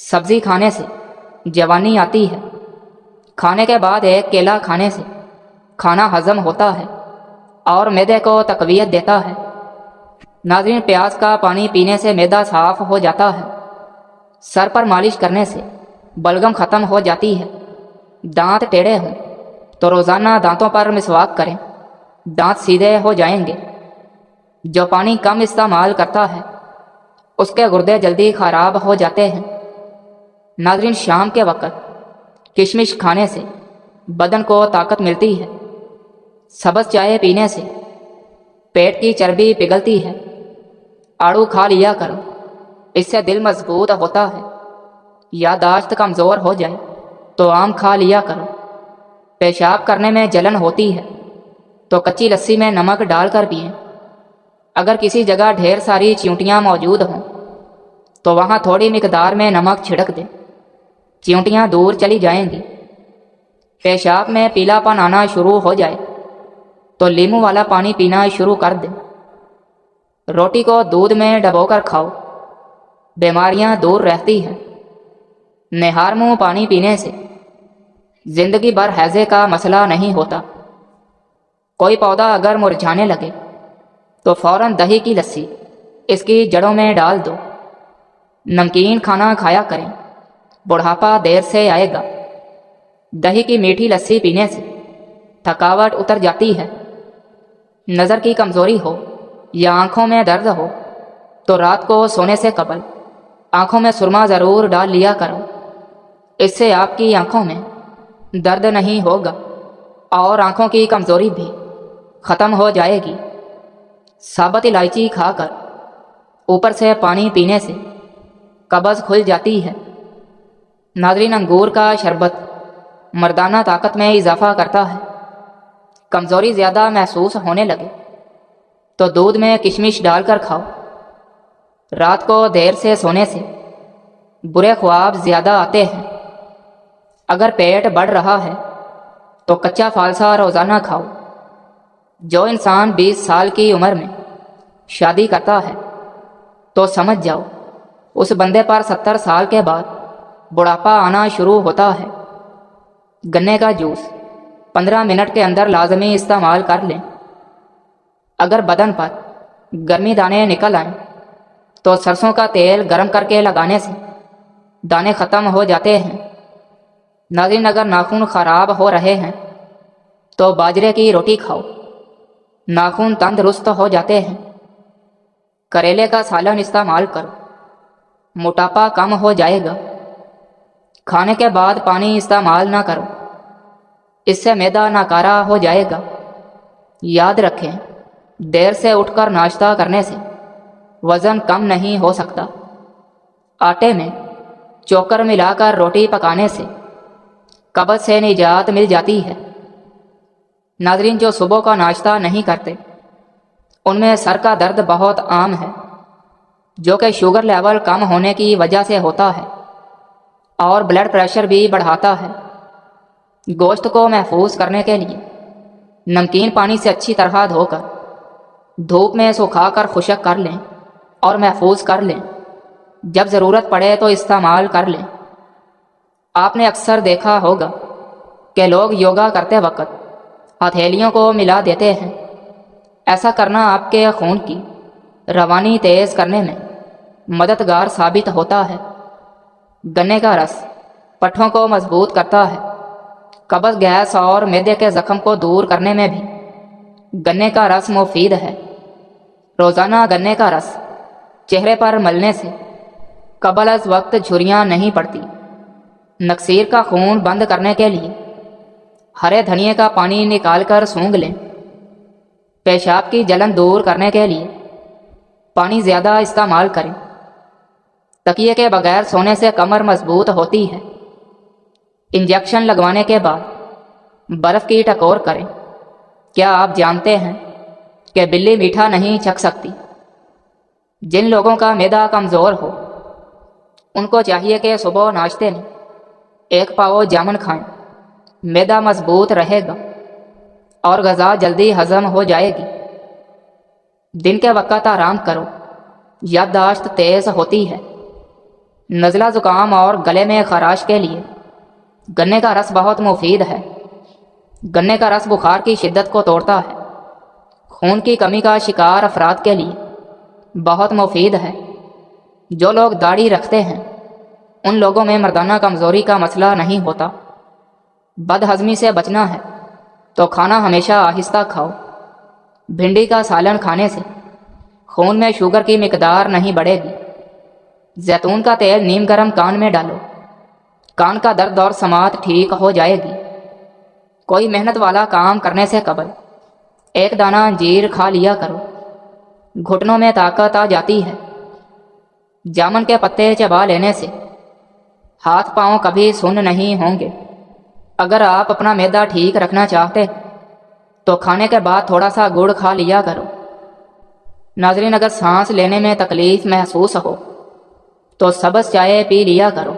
سبزی کھانے سے جوانی آتی ہے۔ کھانے کے بعد ایک کیلا کھانے سے کھانا ہضم ہوتا ہے اور معدے کو تقویت دیتا ہے۔ ناظرین، پیاز کا پانی پینے سے معدہ صاف ہو جاتا ہے۔ سر پر مالش کرنے سے بلغم ختم ہو جاتی ہے۔ دانت ٹیڑھے ہوں تو روزانہ دانتوں پر مسواک کریں، دانت سیدھے ہو جائیں گے۔ جو پانی کم استعمال کرتا ہے اس کے گردے جلدی خراب ہو جاتے ہیں۔ ناظرین، شام کے وقت کشمش کھانے سے بدن کو طاقت ملتی ہے۔ سبز چائے پینے سے پیٹ کی چربی پگھلتی ہے۔ آڑو کھا لیا کرو، اس سے دل مضبوط ہوتا ہے۔ یادداشت کمزور ہو جائے تو آم کھا لیا کرو۔ پیشاب کرنے میں جلن ہوتی ہے تو کچی لسی میں نمک ڈال کر پئیں۔ اگر کسی جگہ ڈھیر ساری چیونٹیاں موجود ہوں تو وہاں تھوڑی مقدار میں نمک چھڑک دیں، چیونٹیاں دور چلی جائیں گی۔ پیشاب میں پیلا پن آنا شروع ہو جائے تو لیمو والا پانی پینا شروع کر دیں۔ روٹی کو دودھ میں ڈبو کر کھاؤ، بیماریاں دور رہتی ہیں۔ نہار منہ پانی پینے سے زندگی بھر ہیضے کا مسئلہ نہیں ہوتا۔ کوئی پودا اگر مرجھانے لگے تو فوراً دہی کی لسی اس کی جڑوں میں ڈال دو۔ نمکین کھانا کھایا کریں، بڑھاپا دیر سے آئے گا۔ دہی کی میٹھی لسی پینے سے تھکاوٹ اتر جاتی ہے۔ نظر کی کمزوری ہو یا آنکھوں میں درد ہو تو رات کو سونے سے قبل آنکھوں میں سرما ضرور ڈال لیا کرو۔ اس سے آپ کی آنکھوں میں درد نہیں ہوگا اور آنکھوں کی کمزوری بھی ختم ہو جائے گی۔ ثابت الائچی کھا کر اوپر سے پانی پینے سے قبض کھل جاتی ہے۔ ناظرین، انگور کا شربت مردانہ طاقت میں اضافہ کرتا ہے۔ کمزوری زیادہ محسوس ہونے لگے تو دودھ میں کشمش ڈال کر کھاؤ۔ رات کو دیر سے سونے سے برے خواب زیادہ آتے ہیں۔ اگر پیٹ بڑھ رہا ہے تو کچا فالسا روزانہ کھاؤ۔ جو انسان 20 سال کی عمر میں شادی کرتا ہے تو سمجھ جاؤ اس بندے پر 70 سال کے بعد بڑھاپا آنا شروع ہوتا ہے۔ گنے کا جوس 15 منٹ کے اندر لازمی استعمال کر لیں۔ اگر بدن پر گرمی دانے نکل آئیں تو سرسوں کا تیل گرم کر کے لگانے سے دانے ختم ہو جاتے ہیں۔ ناظرین، اگر ناخن خراب ہو رہے ہیں تو باجرے کی روٹی کھاؤ، ناخن تندرست ہو جاتے ہیں۔ کریلے کا سالن استعمال کرو، موٹاپا کم ہو جائے گا۔ کھانے کے بعد پانی استعمال نہ کرو، اس سے معدہ ناکارہ ہو جائے گا۔ یاد رکھیں، دیر سے اٹھ کر ناشتہ کرنے سے وزن کم نہیں ہو سکتا۔ آٹے میں چوکر ملا کر روٹی پکانے سے قبض سے نجات مل جاتی ہے۔ ناظرین، جو صبح کا ناشتہ نہیں کرتے ان میں سر کا درد بہت عام ہے، جو کہ شوگر لیول کم ہونے کی وجہ سے ہوتا ہے اور بلڈ پریشر بھی بڑھاتا ہے۔ گوشت کو محفوظ کرنے کے لیے نمکین پانی سے اچھی طرح دھو کر دھوپ میں سکھا کر خشک کر لیں اور محفوظ کر لیں۔ جب ضرورت پڑے تو استعمال کر لیں۔ آپ نے اکثر دیکھا ہوگا کہ لوگ یوگا کرتے وقت ہتھیلیوں کو ملا دیتے ہیں۔ ایسا کرنا آپ کے خون کی روانی تیز کرنے میں مددگار ثابت ہوتا ہے۔ گنے کا رس پٹھوں کو مضبوط کرتا ہے۔ قبض، گیس اور معدے کے زخم کو دور کرنے میں بھی گنے کا رس مفید ہے۔ روزانہ گنے کا رس چہرے پر ملنے سے قبل از وقت جھریاں نہیں پڑتی۔ نکسیر کا خون بند کرنے کے لیے ہرے دھنیے کا پانی نکال کر سونگھ لیں۔ پیشاب کی جلن دور کرنے کے لیے پانی زیادہ استعمال کریں۔ تکیے کے بغیر سونے سے کمر مضبوط ہوتی ہے۔ انجیکشن لگوانے کے بعد برف کی ٹکور کریں۔ کیا آپ جانتے ہیں کہ بلی میٹھا نہیں چکھ سکتی؟ جن لوگوں کا معدہ کمزور ہو ان کو چاہیے کہ صبح ناشتے میں 1 پاؤ جامن کھائیں۔ معدہ مضبوط رہے گا اور غذا جلدی ہضم ہو جائے گی۔ دن کے وقت آرام کرو، یادداشت تیز ہوتی ہے۔ نزلہ زکام اور گلے میں خراش کے لیے گنے کا رس بہت مفید ہے۔ گنے کا رس بخار کی شدت کو توڑتا ہے۔ خون کی کمی کا شکار افراد کے لیے بہت مفید ہے۔ جو لوگ داڑھی رکھتے ہیں ان لوگوں میں مردانہ کمزوری کا مسئلہ نہیں ہوتا۔ بد ہضمی سے بچنا ہے تو کھانا ہمیشہ آہستہ کھاؤ۔ بھنڈی کا سالن کھانے سے خون میں شوگر کی مقدار نہیں بڑھے گی۔ زیتون کا تیل نیم گرم کان میں ڈالو، کان کا درد اور سماعت ٹھیک ہو جائے گی۔ کوئی محنت والا کام کرنے سے قبل ایک دانہ انجیر کھا لیا کرو، گھٹنوں میں طاقت آ جاتی ہے۔ جامن کے پتے چبا لینے سے ہاتھ پاؤں کبھی سن نہیں ہوں گے۔ اگر آپ اپنا معدہ ٹھیک رکھنا چاہتے تو کھانے کے بعد تھوڑا سا گڑ کھا لیا کرو۔ ناظرین، اگر سانس لینے میں تکلیف محسوس ہو تو سبز چائے پی لیا کرو۔